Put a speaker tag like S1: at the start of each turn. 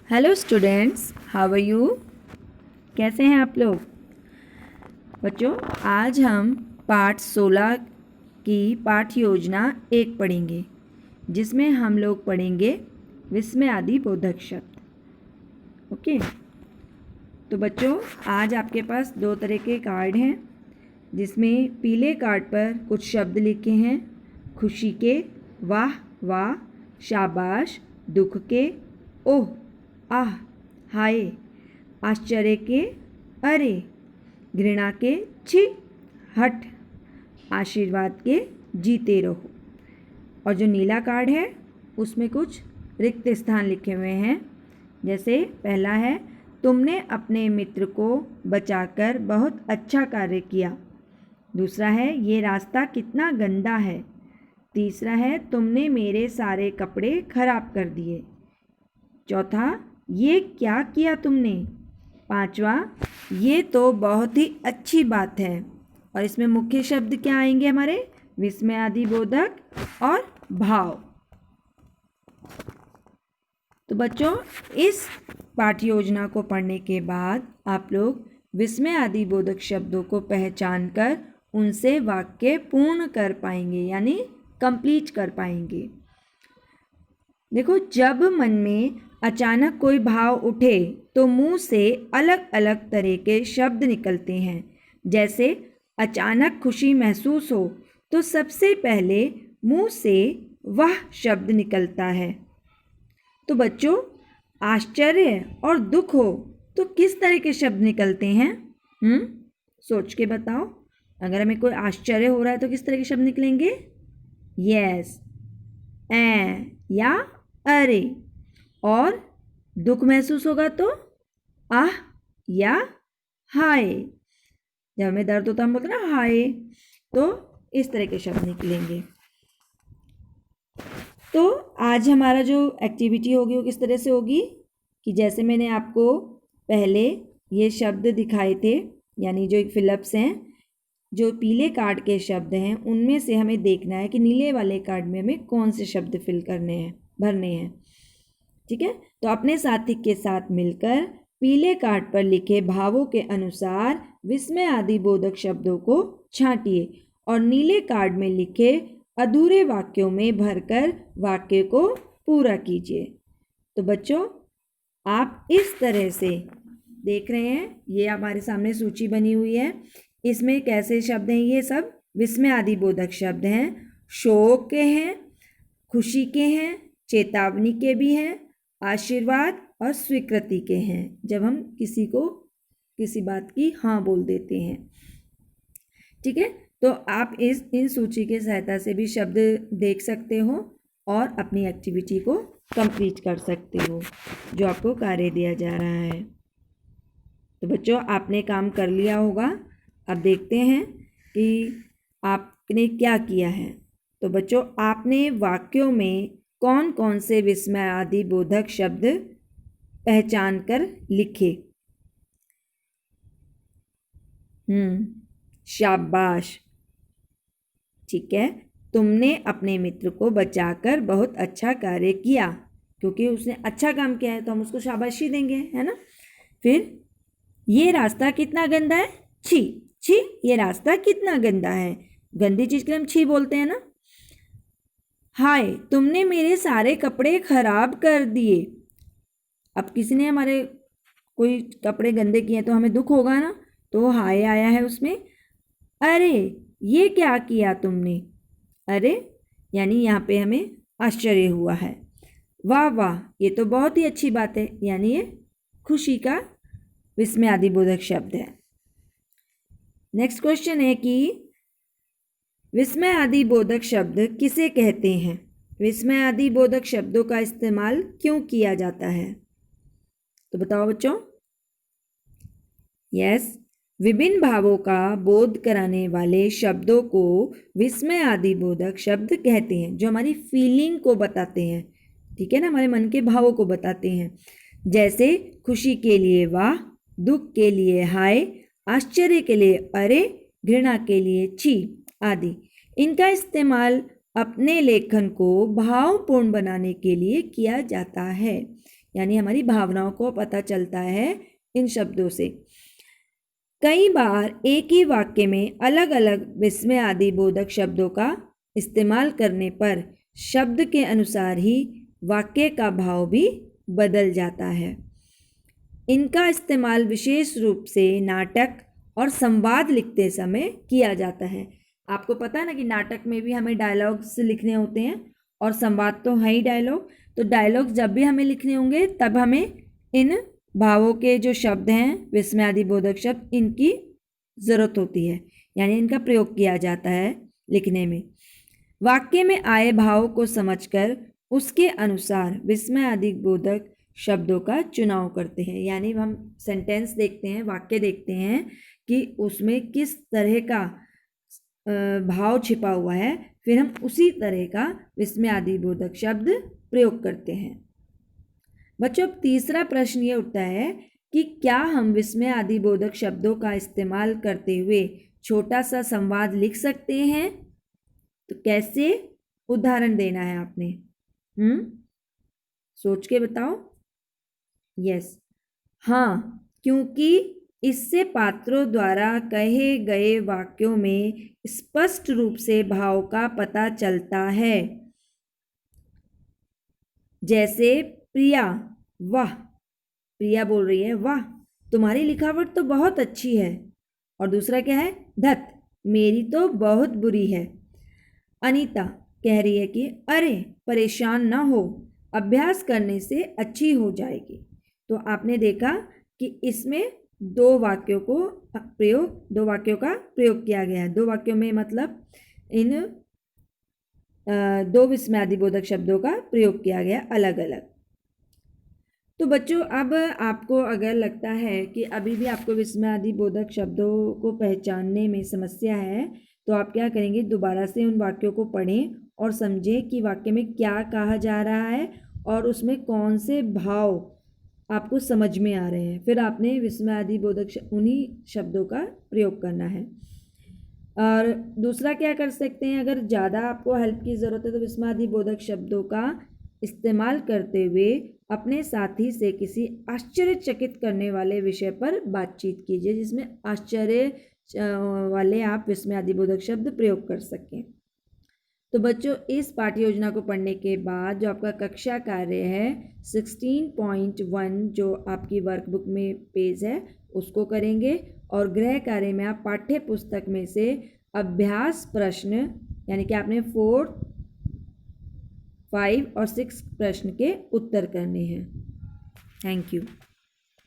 S1: Hello students, how are you? कैसे हैं आप लोग? बच्चों, आज हम पाठ 16 की पाठ्य योजना 1 पढ़ेंगे, जिसमें हम लोग पढ़ेंगे विस्मयादि बोधक शब्द। ओके, तो बच्चों आज आपके पास 2 तरह के कार्ड हैं, जिसमें पीले कार्ड पर कुछ शब्द लिखे हैं। खुशी के वाह वाह, शाबाश, दुख के ओह आह, हाय, आश्चर्य के अरे, घृणा के छी, हट, आशीर्वाद के जीते रहो। और जो नीला कार्ड है उसमें कुछ रिक्त स्थान लिखे हुए हैं। जैसे पहला है, तुमने अपने मित्र को बचाकर बहुत अच्छा कार्य किया। दूसरा है, ये रास्ता कितना गंदा है। तीसरा है, तुमने मेरे सारे कपड़े खराब कर दिए। चौथा, ये क्या किया तुमने। पांचवा, ये तो बहुत ही अच्छी बात है। और इसमें मुख्य शब्द क्या आएंगे हमारे? विस्मयादि बोधक और भाव। तो बच्चों, इस पाठ्य योजना को पढ़ने के बाद आप लोग विस्मयादि बोधक शब्दों को पहचान कर उनसे वाक्य पूर्ण कर पाएंगे, यानी कंप्लीट कर पाएंगे। देखो, जब मन में अचानक कोई भाव उठे तो मुंह से अलग अलग तरह के शब्द निकलते हैं। जैसे अचानक खुशी महसूस हो तो सबसे पहले मुंह से वह शब्द निकलता है। तो बच्चों, आश्चर्य और दुख हो तो किस तरह के शब्द निकलते हैं? सोच के बताओ। अगर हमें कोई आश्चर्य हो रहा है तो किस तरह के शब्द निकलेंगे? यस, या अरे। और दुख महसूस होगा तो आह या हाय। जब हमें दर्द होता है हम बोलते हैं ना हाय, तो इस तरह के शब्द निकलेंगे। तो आज हमारा जो एक्टिविटी होगी वो किस तरह से होगी कि जैसे मैंने आपको पहले ये शब्द दिखाए थे, यानी जो एक फिलअप्स हैं, जो पीले कार्ड के शब्द हैं, उनमें से हमें देखना है कि नीले वाले कार्ड में हमें कौन से शब्द फिल करने हैं, भरने हैं। ठीक है, तो अपने साथी के साथ मिलकर पीले कार्ड पर लिखे भावों के अनुसार विस्मयादि बोधक शब्दों को छांटिए और नीले कार्ड में लिखे अधूरे वाक्यों में भरकर वाक्य को पूरा कीजिए। तो बच्चों, आप इस तरह से देख रहे हैं, ये हमारे सामने सूची बनी हुई है। इसमें कैसे शब्द हैं? ये सब विस्मयादि बोधक शब्द हैं। शोक के हैं, खुशी के हैं, चेतावनी के भी हैं, आशीर्वाद और स्वीकृति के हैं, जब हम किसी को किसी बात की हाँ बोल देते हैं। ठीक है, तो आप इन सूची के सहायता से भी शब्द देख सकते हो और अपनी एक्टिविटी को कंप्लीट कर सकते हो जो आपको कार्य दिया जा रहा है। तो बच्चों, आपने काम कर लिया होगा। अब देखते हैं कि आपने क्या किया है। तो बच्चों, आपने वाक्यों में कौन कौन से विस्मयादि बोधक शब्द पहचान कर लिखे? शाबाश। ठीक है, तुमने अपने मित्र को बचाकर बहुत अच्छा कार्य किया, क्योंकि उसने अच्छा काम किया है तो हम उसको शाबाशी देंगे, है ना। फिर ये रास्ता कितना गंदा है। छी छी, ये रास्ता कितना गंदा है। गंदी चीज के लिए हम छी बोलते हैं ना। हाय, तुमने मेरे सारे कपड़े खराब कर दिए। अब किसी ने हमारे कोई कपड़े गंदे किए तो हमें दुख होगा ना, तो हाय आया है उसमें। अरे, ये क्या किया तुमने। अरे यानी यहाँ पे हमें आश्चर्य हुआ है। वाह वाह, ये तो बहुत ही अच्छी बात है, यानी ये खुशी का विस्मयादि बोधक शब्द है। नेक्स्ट क्वेश्चन है कि विस्मयादि बोधक शब्द किसे कहते हैं? विस्मयादि बोधक शब्दों का इस्तेमाल क्यों किया जाता है? तो बताओ बच्चों। यस, विभिन्न भावों का बोध कराने वाले शब्दों को विस्मयादि बोधक शब्द कहते हैं, जो हमारी फीलिंग को बताते हैं। ठीक है ना, हमारे मन के भावों को बताते हैं। जैसे खुशी के लिए वाह, दुख के लिए हाय, आश्चर्य के लिए अरे, घृणा के लिए छी आदि। इनका इस्तेमाल अपने लेखन को भावपूर्ण बनाने के लिए किया जाता है। यानी हमारी भावनाओं को पता चलता है इन शब्दों से। कई बार एक ही वाक्य में अलग अलग विस्मय आदि बोधक शब्दों का इस्तेमाल करने पर शब्द के अनुसार ही वाक्य का भाव भी बदल जाता है। इनका इस्तेमाल विशेष रूप से नाटक और संवाद लिखते समय किया जाता है। आपको पता है ना कि नाटक में भी हमें डायलॉग्स लिखने होते हैं और संवाद तो है ही डायलॉग। तो डायलॉग जब भी हमें लिखने होंगे तब हमें इन भावों के जो शब्द हैं विस्मय आदि बोधक शब्द, इनकी ज़रूरत होती है, यानी इनका प्रयोग किया जाता है लिखने में। वाक्य में आए भाव को समझकर उसके अनुसार विस्मय आदि बोधक शब्दों का चुनाव करते हैं। यानी हम सेंटेंस देखते हैं, वाक्य देखते हैं कि उसमें किस तरह का भाव छिपा हुआ है, फिर हम उसी तरह का विस्मय आदि बोधक शब्द प्रयोग करते हैं। बच्चों, अब तीसरा प्रश्न ये उठता है कि क्या हम विस्मय आदि बोधक शब्दों का इस्तेमाल करते हुए छोटा सा संवाद लिख सकते हैं? तो कैसे उदाहरण देना है आपने? सोच के बताओ। यस, हाँ, क्योंकि इससे पात्रों द्वारा कहे गए वाक्यों में स्पष्ट रूप से भाव का पता चलता है। जैसे प्रिया, वाह, प्रिया बोल रही है वाह तुम्हारी लिखावट तो बहुत अच्छी है। और दूसरा क्या है? धत, मेरी तो बहुत बुरी है। अनीता कह रही है कि अरे परेशान ना हो, अभ्यास करने से अच्छी हो जाएगी। तो आपने देखा कि इसमें दो वाक्यों का प्रयोग किया गया है। दो वाक्यों में मतलब इन दो विस्मय आदि बोधक शब्दों का प्रयोग किया गया अलग अलग। तो बच्चों, अब आपको अगर लगता है कि अभी भी आपको विस्मय आदि बोधक शब्दों को पहचानने में समस्या है, तो आप क्या करेंगे? दोबारा से उन वाक्यों को पढ़ें और समझें कि वाक्य में क्या कहा जा रहा है और उसमें कौन से भाव आपको समझ में आ रहे हैं। फिर आपने विस्मय आदि बोधक उन्हीं शब्दों का प्रयोग करना है। और दूसरा क्या कर सकते हैं, अगर ज़्यादा आपको हेल्प की ज़रूरत है तो विस्मय आदि बोधक शब्दों का इस्तेमाल करते हुए अपने साथी से किसी आश्चर्यचकित करने वाले विषय पर बातचीत कीजिए, जिसमें आश्चर्य वाले आप विस्मय आदि बोधक शब्द प्रयोग कर सकें। तो बच्चों, इस पाठ्य योजना को पढ़ने के बाद जो आपका कक्षा कार्य है 16.1 जो आपकी वर्कबुक में पेज है उसको करेंगे, और गृह कार्य में आप पाठ्य पुस्तक में से अभ्यास प्रश्न यानी कि आपने 4, 5 और 6 प्रश्न के उत्तर करने हैं। Thank you.